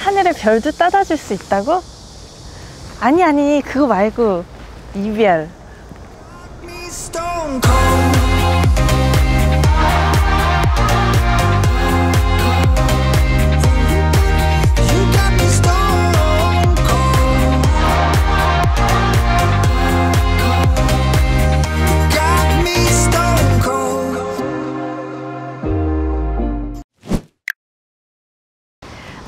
하늘의 별도 따다 줄 수 있다고? 아니 그거 말고 이별.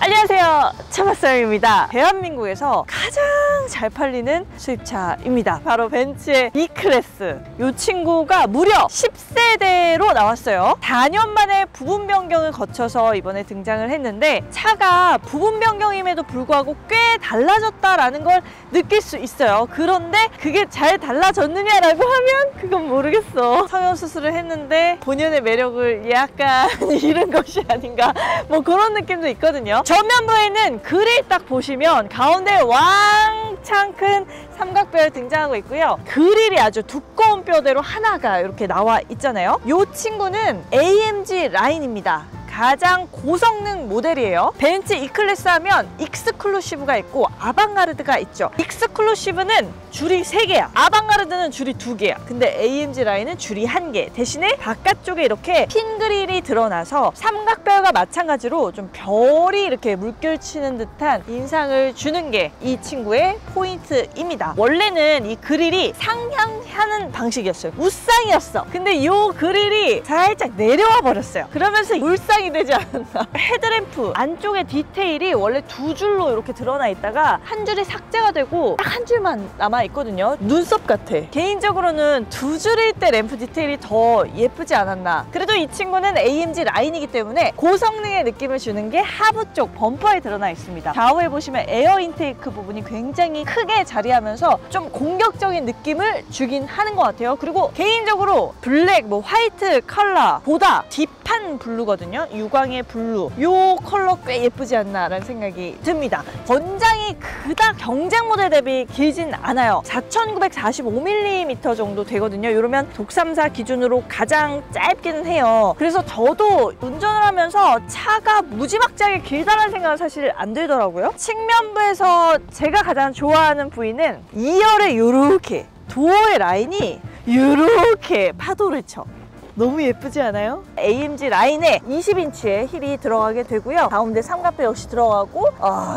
안녕하세요, 차박사장입니다. 대한민국에서 가장 잘 팔리는 수입차입니다. 바로 벤츠의 E클래스. 이 친구가 무려 10세대로 나왔어요. 4년 만에 부분 변경을 거쳐서 이번에 등장을 했는데, 차가 부분 변경임에도 불구하고 꽤 달라졌다라는 걸 느낄 수 있어요. 그런데 그게 잘 달라졌느냐라고 하면 그건 모르겠어. 성형 수술을 했는데 본연의 매력을 약간 잃은 것이 아닌가, 뭐 그런 느낌도 있거든요. 전면부에는 그릴 딱 보시면 가운데 왕창 큰 삼각뼈를 등장하고 있고요. 그릴이 아주 두꺼운 뼈대로 하나가 이렇게 나와 있잖아요. 이 친구는 AMG 라인입니다. 가장 고성능 모델이에요. 벤츠 E클래스 하면 익스클루시브가 있고 아방가르드가 있죠. 익스클루시브는 줄이 3개야. 아방가르드는 줄이 2개야. 근데 AMG 라인은 줄이 1개. 대신에 바깥쪽에 이렇게 핀 그릴이 드러나서 삼각뼈가 마찬가지로 좀 별이 이렇게 물결치는 듯한 인상을 주는 게 이 친구의 포인트입니다. 원래는 이 그릴이 상향하는 방식이었어요. 우쌍이었어. 근데 이 그릴이 살짝 내려와 버렸어요. 그러면서 울상이 되지 않았나. 헤드램프 안쪽에 디테일이 원래 2줄로 이렇게 드러나 있다가 한 줄이 삭제가 되고 딱 한 줄만 남아 있거든요. 눈썹 같아. 개인적으로는 2줄일 때 램프 디테일이 더 예쁘지 않았나. 그래도 이 친구는 AMG 라인이기 때문에 고성능의 느낌을 주는 게 하부 쪽 범퍼에 드러나 있습니다. 좌우에 보시면 에어 인테이크 부분이 굉장히 크게 자리하면서 좀 공격적인 느낌을 주긴 하는 것 같아요. 그리고 개인적으로 블랙, 화이트 컬러보다 딥한 블루거든요. 유광의 블루, 이 컬러 꽤 예쁘지 않나 라는 생각이 듭니다. 권장이 그닥 경쟁 모델 대비 길진 않아요. 4945mm 정도 되거든요. 이러면 독삼사 기준으로 가장 짧기는 해요. 그래서 저도 운전을 하면서 차가 무지막지하게 길다는 생각은 사실 안 들더라고요. 측면부에서 제가 가장 좋아하는 부위는 2열에 요렇게 도어의 라인이 요렇게 파도를 쳐. 너무 예쁘지 않아요? AMG 라인에 20인치의 힐이 들어가게 되고요. 가운데 삼각대 역시 들어가고,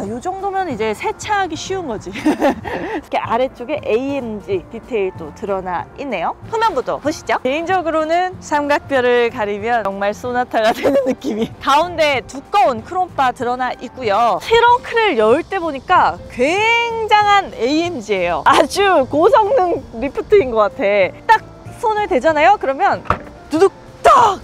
이 정도면 이제 세차하기 쉬운 거지. 이렇게 아래쪽에 AMG 디테일도 드러나 있네요. 후면부도 보시죠. 개인적으로는 삼각뼈를 가리면 정말 소나타가 되는 느낌이. 가운데 두꺼운 크롬바 드러나 있고요. 트렁크를 열 때 보니까 굉장한 AMG예요. 아주 고성능 리프트인 것 같아. 딱 손을 대잖아요? 그러면 두둑딱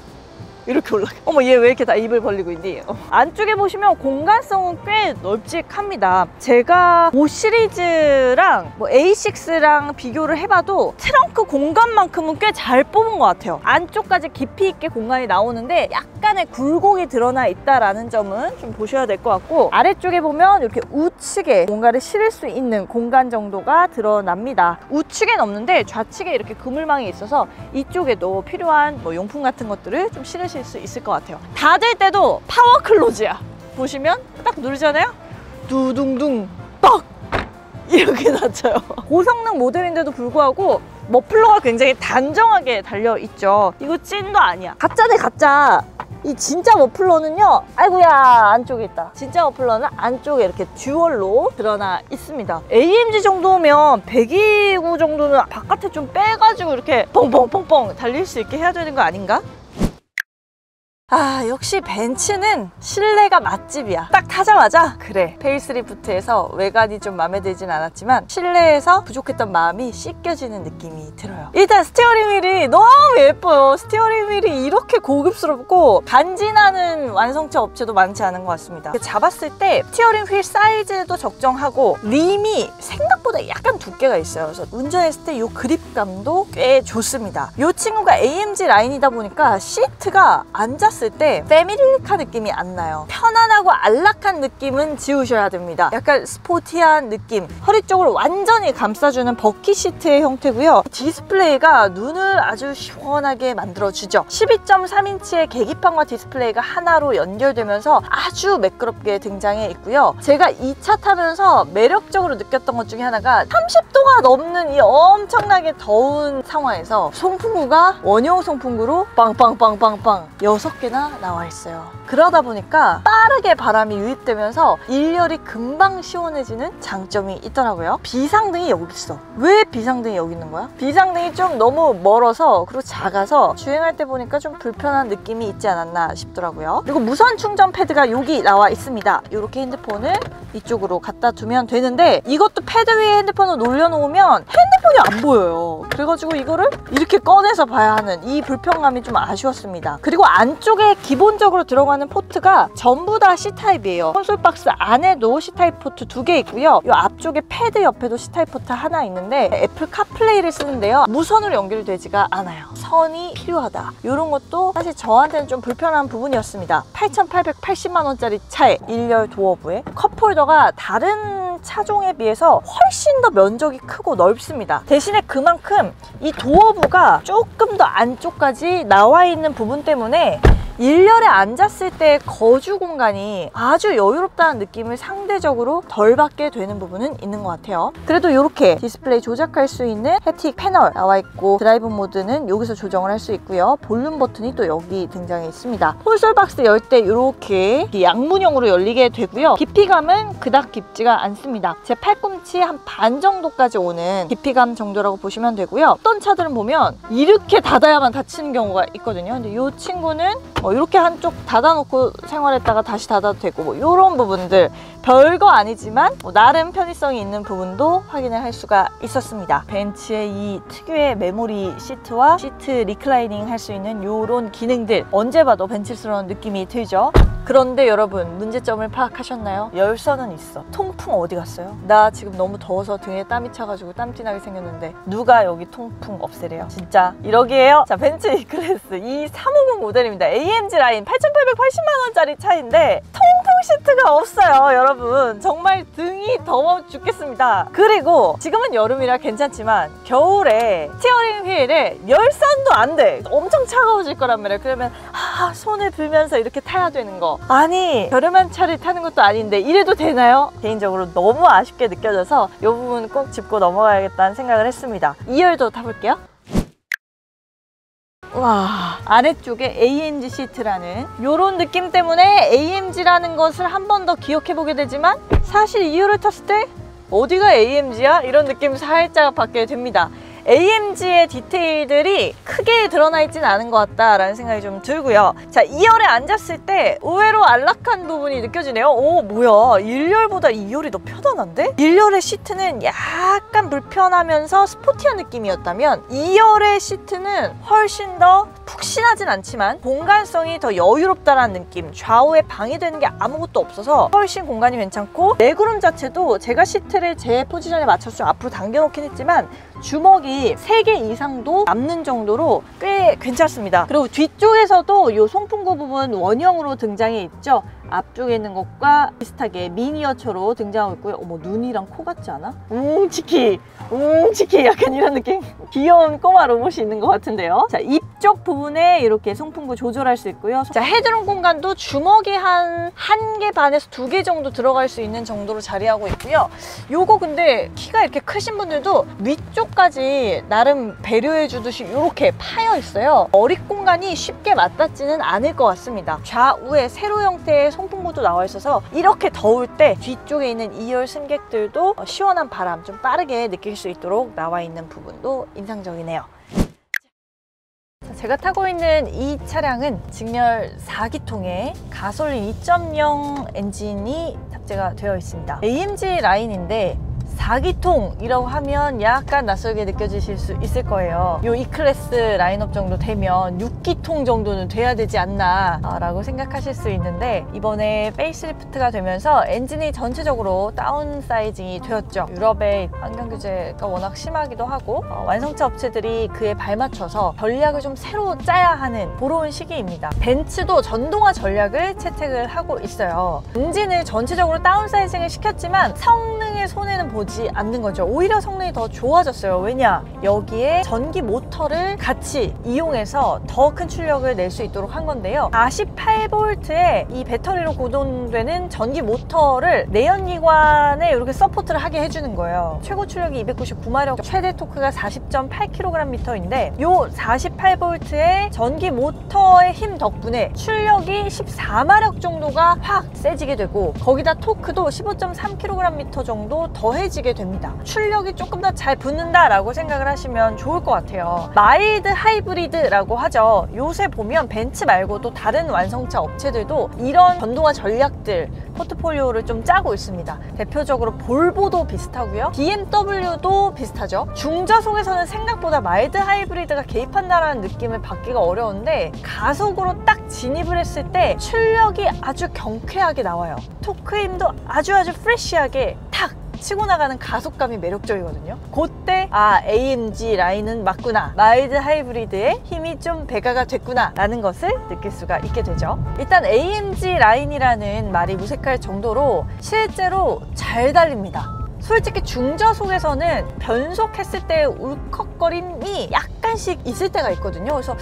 이렇게 올라가. 어머, 얘 왜 이렇게 다 입을 벌리고 있니? 안쪽에 보시면 공간성은 꽤 넓직합니다. 제가 5 시리즈랑 A6랑 비교를 해봐도 트렁크 공간만큼은 꽤 잘 뽑은 것 같아요. 안쪽까지 깊이 있게 공간이 나오는데 약간의 굴곡이 드러나 있다는 점은 좀 보셔야 될 것 같고, 아래쪽에 보면 이렇게 우측에 뭔가를 실을 수 있는 공간 정도가 드러납니다. 우측엔 없는데 좌측에 이렇게 그물망이 있어서 이쪽에도 필요한 용품 같은 것들을 좀 실으실 수 있을 것 같아요. 닫을 때도 파워 클로즈야. 보시면 딱 누르잖아요? 두둥둥 뻑! 이렇게 닫혀요. 고성능 모델인데도 불구하고 머플러가 굉장히 단정하게 달려있죠. 이거 찐도 아니야. 가짜네, 가짜. 이 진짜 머플러는요, 아이고야, 안쪽에 있다. 진짜 머플러는 안쪽에 이렇게 듀얼로 드러나 있습니다. AMG 정도면 배기구 정도는 바깥에 좀 빼가지고 이렇게 뻥뻥뻥뻥 달릴 수 있게 해야 되는 거 아닌가? 역시 벤츠는 실내가 맛집이야. 딱 타자마자 그래, 페이스리프트에서 외관이 좀 마음에 들진 않았지만 실내에서 부족했던 마음이 씻겨지는 느낌이 들어요. 일단 스티어링 휠이 너무 예뻐요. 스티어링 휠이 이렇게 고급스럽고 간지나는 완성차 업체도 많지 않은 것 같습니다. 잡았을 때 스티어링 휠 사이즈도 적정하고 림이 생각보다 약간 두께가 있어요. 그래서 운전했을 때 이 그립감도 꽤 좋습니다. 이 친구가 AMG 라인이다 보니까 시트가 앉았을 앉았을 때 패밀리카 느낌이 안 나요. 편안하고 안락한 느낌은 지우셔야 됩니다. 약간 스포티한 느낌, 허리 쪽을 완전히 감싸주는 버킷 시트의 형태고요. 디스플레이가 눈을 아주 시원하게 만들어주죠. 12.3인치의 계기판과 디스플레이가 하나로 연결되면서 아주 매끄럽게 등장해 있고요. 제가 이 차 타면서 매력적으로 느꼈던 것 중에 하나가 30도가 넘는 이 엄청나게 더운 상황에서 송풍구가 원형 송풍구로 빵빵빵빵빵 6개나 나와 있어요. 그러다 보니까 빠르게 바람이 유입되면서 일렬이 금방 시원해지는 장점이 있더라고요. 비상등이 여기 있어. 왜 비상등이 여기 있는 거야? 비상등이 좀 너무 멀어서, 그리고 작아서 주행할 때 보니까 좀 불편한 느낌이 있지 않았나 싶더라고요. 그리고 무선 충전 패드가 여기 나와 있습니다. 이렇게 핸드폰을 이쪽으로 갖다 두면 되는데, 이것도 패드 위에 핸드폰을 올려놓으면 핸드폰이 안 보여요. 그래가지고 이거를 이렇게 꺼내서 봐야 하는 이 불편감이 좀 아쉬웠습니다. 그리고 안쪽에 기본적으로 들어가는 포트가 전부 다 C타입이에요. 콘솔 박스 안에도 C타입 포트 2개 있고요. 이 앞쪽에 패드 옆에도 C타입 포트 하나 있는데 애플 카플레이를 쓰는데요. 무선으로 연결되지가 않아요. 선이 필요하다. 이런 것도 사실 저한테는 좀 불편한 부분이었습니다. 8,880만 원짜리 차에 1열 도어부에 컵홀더가 다른 차종에 비해서 훨씬 더 면적이 크고 넓습니다. 대신에 그만큼 이 도어부가 조금 더 안쪽까지 나와 있는 부분 때문에 1열에 앉았을 때 거주 공간이 아주 여유롭다는 느낌을 상대적으로 덜 받게 되는 부분은 있는 것 같아요. 그래도 이렇게 디스플레이 조작할 수 있는 햅틱 패널 나와 있고, 드라이브 모드는 여기서 조정을 할 수 있고요. 볼륨 버튼이 또 여기 등장해 있습니다. 콘솔 박스 열 때 이렇게 양문형으로 열리게 되고요. 깊이감은 그닥 깊지가 않습니다. 제 팔꿈치 한 반 정도까지 오는 깊이감 정도라고 보시면 되고요. 어떤 차들은 보면 이렇게 닫아야만 닫히는 경우가 있거든요. 근데 이 친구는 이렇게 한쪽 닫아놓고 생활했다가 다시 닫아도 되고, 뭐 이런 부분들 별거 아니지만 나름 편의성이 있는 부분도 확인을 할 수가 있었습니다. 벤츠의 이 특유의 메모리 시트와 시트 리클라이닝 할 수 있는 이런 기능들, 언제 봐도 벤츠스러운 느낌이 들죠. 그런데 여러분, 문제점을 파악하셨나요? 열선은 있어. 통풍 어디 갔어요? 나 지금 너무 더워서 등에 땀이 차가지고 땀띠나게 생겼는데 누가 여기 통풍 없애래요? 진짜 이러기에요. 자, 벤츠 E클래스 이 350 모델입니다. AMG 라인 8,880만 원짜리 차인데 통풍 시트가 없어요. 여러분, 정말 등이 더워 죽겠습니다. 그리고 지금은 여름이라 괜찮지만 겨울에 스티어링 휠에 열선도 안 돼. 엄청 차가워질 거란 말이에요. 그러면 손을 불면서 이렇게 타야 되는 거. 아니, 저렴한 차를 타는 것도 아닌데 이래도 되나요? 개인적으로 너무 아쉽게 느껴져서 이 부분 꼭 짚고 넘어가야겠다는 생각을 했습니다. 2열도 타볼게요. 와, 아래쪽에 AMG 시트라는 이런 느낌 때문에 AMG라는 것을 한 번 더 기억해보게 되지만, 사실 2열을 탔을 때 어디가 AMG야? 이런 느낌 살짝 받게 됩니다. AMG의 디테일들이 크게 드러나 있진 않은 것 같다라는 생각이 좀 들고요. 자, 2열에 앉았을 때 의외로 안락한 부분이 느껴지네요. 오, 뭐야, 1열보다 2열이 더 편안한데? 1열의 시트는 약간 불편하면서 스포티한 느낌이었다면 2열의 시트는 훨씬 더 푹신하진 않지만 공간성이 더 여유롭다라는 느낌, 좌우에 방해되는 게 아무것도 없어서 훨씬 공간이 괜찮고, 레그룸 자체도 제가 시트를 제 포지션에 맞춰서 좀 앞으로 당겨놓긴 했지만 주먹이 3개 이상도 남는 정도로 꽤 괜찮습니다. 그리고 뒤쪽에서도 이 송풍구 부분 원형으로 등장해 있죠. 앞쪽에 있는 것과 비슷하게 미니어처로 등장하고 있고요. 어머, 눈이랑 코 같지 않아? 치키 약간 이런 느낌. 귀여운 꼬마 로봇이 있는 것 같은데요. 자, 입쪽 부분에 이렇게 송풍구 조절할 수 있고요. 자, 헤드룸 공간도 주먹이 한 1개 반에서 2개 정도 들어갈 수 있는 정도로 자리하고 있고요. 요거 근데 키가 이렇게 크신 분들도 위쪽까지 나름 배려해 주듯이 이렇게 파여 있어요. 어릿 공간이 쉽게 맞닿지는 않을 것 같습니다. 좌우에 세로 형태의 송풍구도 나와 있어서 이렇게 더울 때 뒤쪽에 있는 2열 승객들도 시원한 바람 좀 빠르게 느낄 수 있도록 나와 있는 부분도 인상적이네요. 제가 타고 있는 이 차량은 직렬 4기통의 가솔린 2.0 엔진이 탑재가 되어 있습니다. AMG 라인인데 4기통이라고 하면 약간 낯설게 느껴지실 수 있을 거예요. 요 E클래스 라인업 정도 되면 6기통 정도는 돼야 되지 않나 라고 생각하실 수 있는데, 이번에 페이스리프트가 되면서 엔진이 전체적으로 다운 사이징이 되었죠. 유럽의 환경 규제가 워낙 심하기도 하고 완성차 업체들이 그에 발맞춰서 전략을 좀 새로 짜야 하는 그런 시기입니다. 벤츠도 전동화 전략을 채택을 하고 있어요. 엔진을 전체적으로 다운 사이징을 시켰지만 성능의 손해는 보지 않는 거죠. 오히려 성능이 더 좋아졌어요. 왜냐? 여기에 전기 모터를 같이 이용해서 더 큰 출력을 낼 수 있도록 한 건데요. 48V에 이 배터리로 고정되는 전기 모터를 내연기관에 이렇게 서포트를 하게 해주는 거예요. 최고 출력이 299마력, 최대 토크가 40.8kgm인데 요 48V의 전기 모터의 힘 덕분에 출력이 14마력 정도가 확 세지게 되고, 거기다 토크도 15.3kgm 정도 더해지게 됩니다. 출력이 조금 더 잘 붙는다 라고 생각을 하시면 좋을 것 같아요. 마일드 하이브리드라고 하죠. 요새 보면 벤츠 말고도 다른 완성차 업체들도 이런 전동화 전략들 포트폴리오를 좀 짜고 있습니다. 대표적으로 볼보도 비슷하고요, BMW도 비슷하죠. 중저속에서는 생각보다 마일드 하이브리드가 개입한다라는 느낌을 받기가 어려운데, 가속으로 딱 진입을 했을 때 출력이 아주 경쾌하게 나와요. 토크 힘도 아주 프레쉬하게 탁 치고 나가는 가속감이 매력적이거든요. 그때 AMG 라인은 맞구나, 마일드 하이브리드의 힘이 좀 배가가 됐구나 라는 것을 느낄 수가 있게 되죠. 일단 AMG 라인이라는 말이 무색할 정도로 실제로 잘 달립니다. 솔직히 중저속에서는 변속했을 때 울컥거림이 약간씩 있을 때가 있거든요. 그래서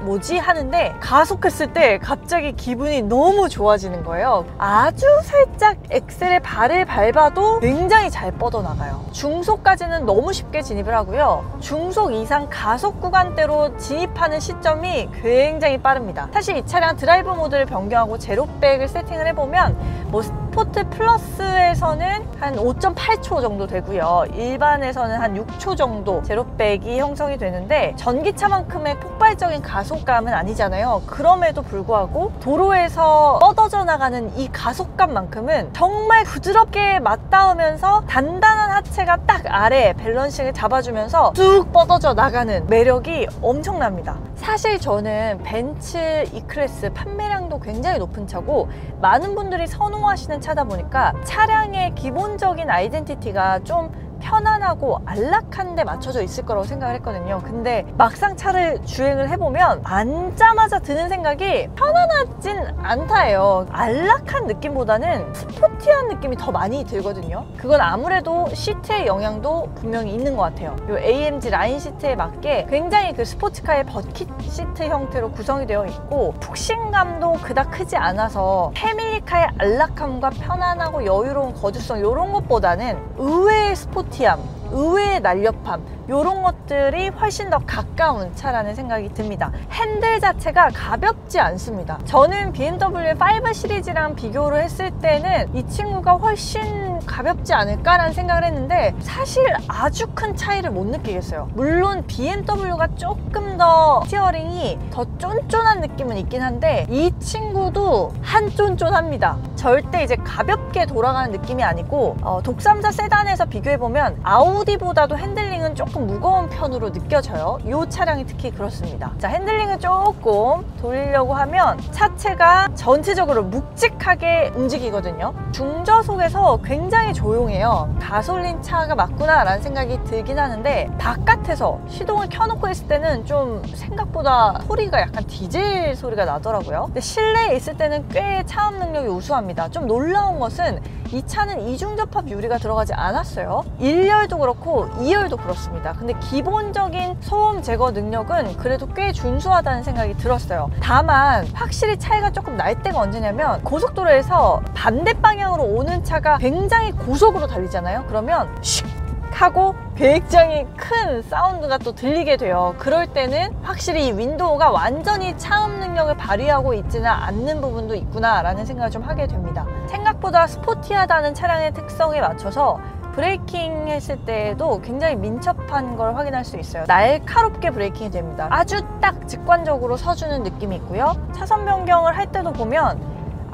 뭐지 하는데, 가속했을 때 갑자기 기분이 너무 좋아지는 거예요. 아주 살짝 엑셀에 발을 밟아도 굉장히 잘 뻗어나가요. 중속까지는 너무 쉽게 진입을 하고요, 중속 이상 가속 구간대로 진입하는 시점이 굉장히 빠릅니다. 사실 이 차량 드라이브 모드를 변경하고 제로백을 세팅을 해보면 스포트 플러스에서는 한 5.8초 정도 되고요, 일반에서는 한 6초 정도 제로백이 형성이 되는데, 전기차만큼의 폭발적인 가속감은 아니잖아요. 그럼에도 불구하고 도로에서 뻗어져 나가는 이 가속감만큼은 정말 부드럽게 맞닿으면서 단단한 하체가 딱 아래 밸런싱을 잡아주면서 쭉 뻗어져 나가는 매력이 엄청납니다. 사실 저는 벤츠 E클래스 판매량도 굉장히 높은 차고 많은 분들이 선호하시는 차다 보니까 차량의 기본적인 아이덴티티가 좀 편안하고 안락한 데 맞춰져 있을 거라고 생각을 했거든요. 근데 막상 차를 주행을 해보면 앉자마자 드는 생각이 편안하진 않다예요. 안락한 느낌보다는 스포티한 느낌이 더 많이 들거든요. 그건 아무래도 시트의 영향도 분명히 있는 것 같아요. 이 AMG 라인 시트에 맞게 굉장히 그 스포츠카의 버킷 시트 형태로 구성이 되어 있고, 푹신감도 그닥 크지 않아서 패밀리카의 안락함과 편안하고 여유로운 거주성 이런 것보다는 의외의 스포티함, 의외의 날렵함, 이런 것들이 훨씬 더 가까운 차라는 생각이 듭니다. 핸들 자체가 가볍지 않습니다. 저는 BMW의 5 시리즈랑 비교를 했을 때는 이 친구가 훨씬 가볍지 않을까라는 생각을 했는데, 사실 아주 큰 차이를 못 느끼겠어요. 물론 BMW가 조금 더 스티어링이 더 쫀쫀한 느낌은 있긴 한데, 이 친구도 한 쫀쫀합니다. 절대 이제 가볍게 돌아가는 느낌이 아니고, 독삼사 세단에서 비교해보면 아우디보다도 핸들링은 조금 무거운 편으로 느껴져요. 이 차량이 특히 그렇습니다. 자, 핸들링을 조금 돌리려고 하면 차체가 전체적으로 묵직하게 움직이거든요. 중저속에서 굉장히 조용해요. 가솔린 차가 맞구나 라는 생각이 들긴 하는데, 바깥에서 시동을 켜놓고 있을 때는 좀 생각보다 소리가 약간 디젤 소리가 나더라고요. 근데 실내에 있을 때는 꽤 차음 능력이 우수합니다. 좀 놀라운 것은 이 차는 이중접합 유리가 들어가지 않았어요. 1열도 그렇고 2열도 그렇습니다. 근데 기본적인 소음 제거 능력은 그래도 꽤 준수하다는 생각이 들었어요. 다만 확실히 차이가 조금 날 때가 언제냐면, 고속도로에서 반대 방향으로 오는 차가 굉장히 고속으로 달리잖아요. 그러면 슉 하고 굉장히 큰 사운드가 또 들리게 돼요. 그럴 때는 확실히 이 윈도우가 완전히 차음 능력을 발휘하고 있지는 않는 부분도 있구나 라는 생각을 좀 하게 됩니다. 생각보다 스포티하다는 차량의 특성에 맞춰서 브레이킹 했을 때에도 굉장히 민첩한 걸 확인할 수 있어요. 날카롭게 브레이킹이 됩니다. 아주 딱 직관적으로 서주는 느낌이 있고요. 차선 변경을 할 때도 보면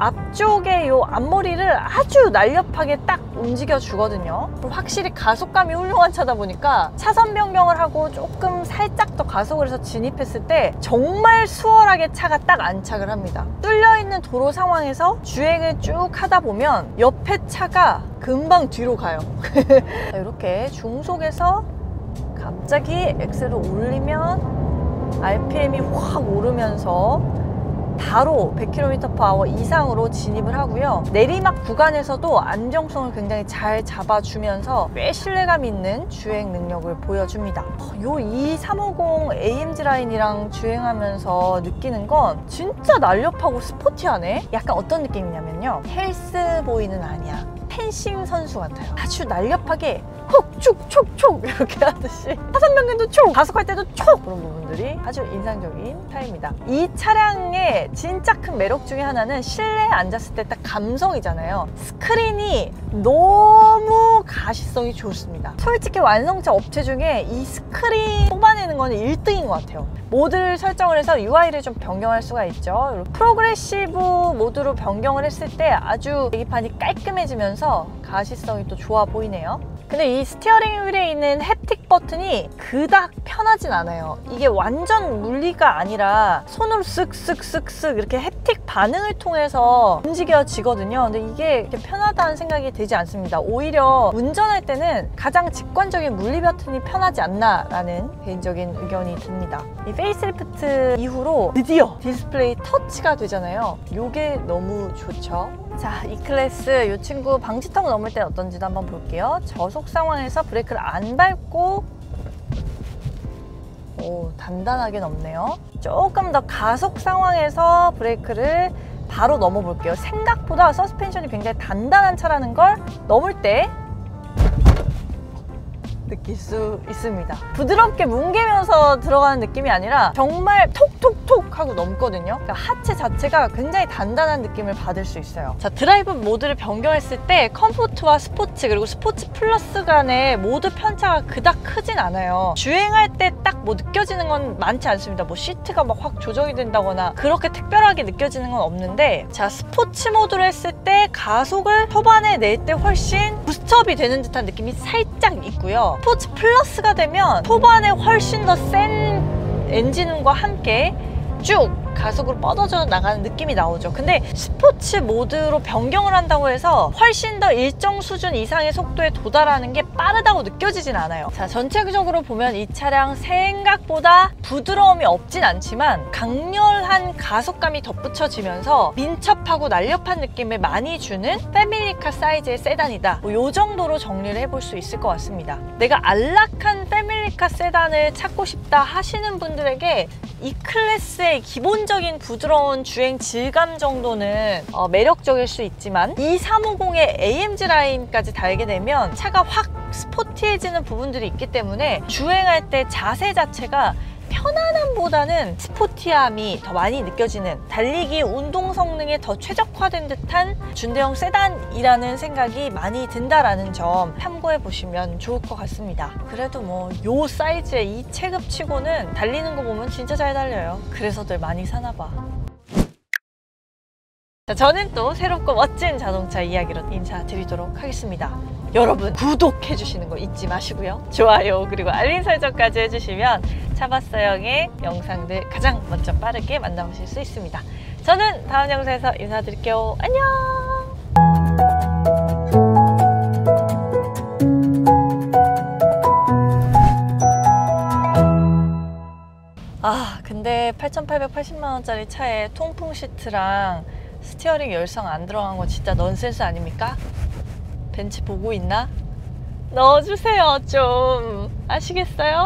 앞쪽에 요 앞머리를 아주 날렵하게 딱 움직여 주거든요. 확실히 가속감이 훌륭한 차다 보니까 차선 변경을 하고 조금 살짝 더 가속을 해서 진입했을 때 정말 수월하게 차가 딱 안착을 합니다. 뚫려있는 도로 상황에서 주행을 쭉 하다 보면 옆에 차가 금방 뒤로 가요. 이렇게 중속에서 갑자기 엑셀을 올리면 RPM이 확 오르면서 바로 100km/h 이상으로 진입을 하고요. 내리막 구간에서도 안정성을 굉장히 잘 잡아주면서 꽤 신뢰감 있는 주행 능력을 보여줍니다. 요 2350 AMG 라인이랑 주행하면서 느끼는 건 진짜 날렵하고 스포티하네? 약간 어떤 느낌이냐면요, 헬스보이는 아니야, 펜싱 선수 같아요. 아주 날렵하게 촉촉촉촉 이렇게 하듯이 차선 변경도 촉, 가속할 때도 촉, 그런 부분들이 아주 인상적인 차입니다. 이 차량의 진짜 큰 매력 중에 하나는 실내에 앉았을 때 딱 감성이잖아요. 스크린이 너무 가시성이 좋습니다. 솔직히 완성차 업체 중에 이 스크린 뽑아내는 거는 1등인 것 같아요. 모드를 설정을 해서 UI를 좀 변경할 수가 있죠. 프로그레시브 모드로 변경을 했을 때 아주 계기판이 깔끔해지면서 가시성이 또 좋아 보이네요. 근데 이 스티어링 휠에 있는 햅틱 버튼이 그닥 편하진 않아요. 이게 완전 물리가 아니라 손으로 쓱쓱쓱쓱 이렇게 햅틱 반응을 통해서 움직여지거든요. 근데 이게 이렇게 편하다는 생각이 들지 않습니다. 오히려 운전할 때는 가장 직관적인 물리 버튼이 편하지 않나 라는 개인적인 의견이 듭니다. 이 페이스리프트 이후로 드디어 디스플레이 터치가 되잖아요. 이게 너무 좋죠. 자, 이 클래스 이 친구 방지턱 넘을 때 어떤지도 한번 볼게요. 저속 상황에서 브레이크를 안 밟고 단단하게 넘네요. 조금 더 가속 상황에서 브레이크를 바로 넘어 볼게요. 생각보다 서스펜션이 굉장히 단단한 차라는 걸 넘을 때 느낄 수 있습니다. 부드럽게 뭉개면서 들어가는 느낌이 아니라 정말 톡톡톡 하고 넘거든요. 그러니까 하체 자체가 굉장히 단단한 느낌을 받을 수 있어요. 자, 드라이브 모드를 변경했을 때 컴포트와 스포츠 그리고 스포츠 플러스 간의 모드 편차가 그닥 크진 않아요. 주행할 때 딱 뭐 느껴지는 건 많지 않습니다. 뭐 시트가 막 확 조정이 된다거나 그렇게 특별하게 느껴지는 건 없는데, 자, 스포츠 모드로 했을 때 가속을 초반에 낼 때 훨씬 부스트업이 되는 듯한 느낌이 살짝 있고요. 스포츠 플러스가 되면 초반에 훨씬 더 센 엔진과 함께 쭉 가속으로 뻗어져 나가는 느낌이 나오죠. 근데 스포츠 모드로 변경을 한다고 해서 훨씬 더 일정 수준 이상의 속도에 도달하는 게 빠르다고 느껴지진 않아요. 자, 전체적으로 보면 이 차량 생각보다 부드러움이 없진 않지만 강렬한 가속감이 덧붙여지면서 민첩하고 날렵한 느낌을 많이 주는 패밀리카 사이즈의 세단이다. 이 정도로 정리를 해볼 수 있을 것 같습니다. 내가 안락한 패밀리카 세단을 찾고 싶다 하시는 분들에게 이 클래스의 기본적인 부드러운 주행 질감 정도는 매력적일 수 있지만 2350의 AMG 라인까지 달게 되면 차가 확 스포티해지는 부분들이 있기 때문에 주행할 때 자세 자체가 편안함보다는 스포티함이 더 많이 느껴지는, 달리기 운동 성능에 더 최적화된 듯한 준대형 세단이라는 생각이 많이 든다라는 점 참고해 보시면 좋을 것 같습니다. 그래도 뭐 요 사이즈의 이 체급치고는 달리는 거 보면 진짜 잘 달려요. 그래서들 많이 사나 봐. 자, 저는 또 새롭고 멋진 자동차 이야기로 인사드리도록 하겠습니다. 여러분, 구독해 주시는 거 잊지 마시고요. 좋아요 그리고 알림 설정까지 해주시면 차봤어영의 영상들 가장 먼저 빠르게 만나보실 수 있습니다. 저는 다음 영상에서 인사드릴게요. 안녕. 근데 8,880만 원짜리 차에 통풍 시트랑 스티어링 열선 안 들어간 거 진짜 넌센스 아닙니까? 벤츠 보고 있나? 넣어주세요 좀. 아시겠어요?